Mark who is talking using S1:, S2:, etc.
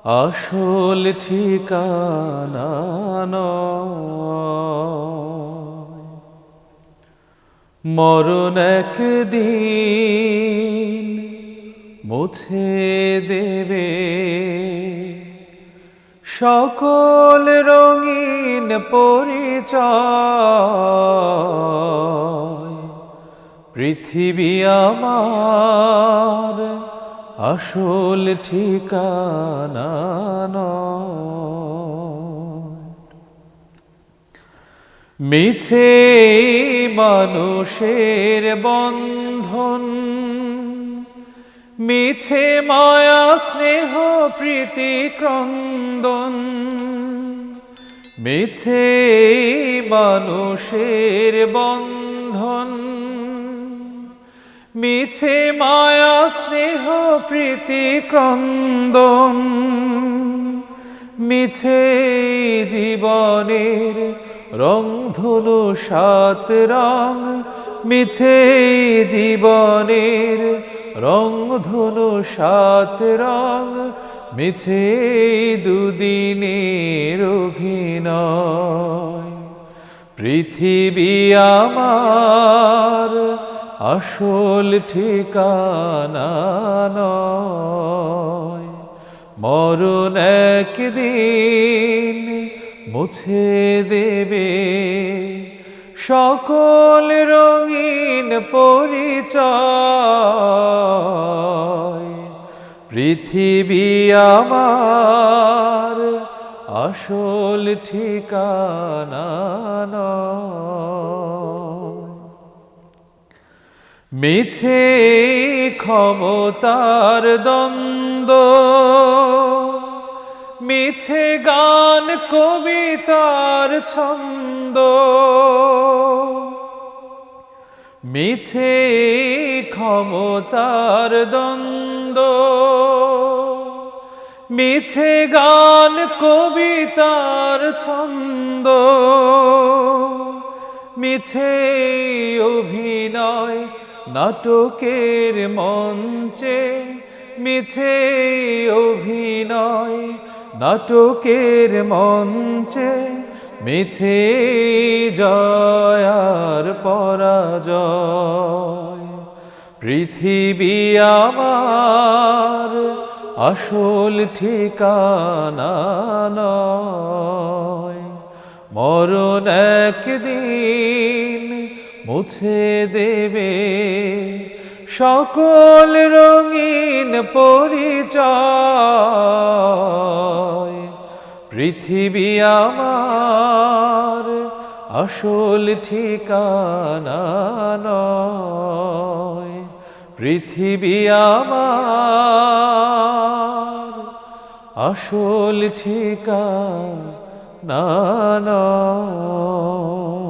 S1: আসল ঠিকানা নয়। মরণ একদিন মুছে দেবে সকল রঙিন পরিচয়। পৃথিবী আমার আসল ঠিকানা নয়। মিছে মানুষের বন্ধন, মিছে মায়া স্নেহ প্রীতি ক্রন্দন। মিছে মানুষের বন্ধন, মিছে মায়া স্নেহ প্রীতি ক্রন্দন। মিছে জীবনের রংধনু সাত রং, মিছে জীবনের রংধনু সাত রং। মিছে দুদিনের অভিনয়। পৃথিবী আমার আসল ঠিকানা নয়। মরণ একদিন মুছে দেবে সকল রঙিন পরিচয়। পৃথিবী আমার আসল ঠিকানা নয়। মিছে ক্ষমতার দ্বন্দ্ব, মিছে গান কবিতার ছন্দ। মিছে ক্ষমতার দ্বন্দ্ব, মিছে গান কবিতার ছন্দ। মিছে অভিনয় নাটকের মঞ্চে, মিছে অভিনয় নাটকের মঞ্চে। মিছে জয় আর পরাজয়। পৃথিবী আমার আসল ঠিকানা নয়। মরণ একদিন মুছে দেবে সকল রঙিন পরিচয়। পৃথিবী আমার আসল ঠিকানা নয়। পৃথিবী আমার আসল ঠিকানা নয়।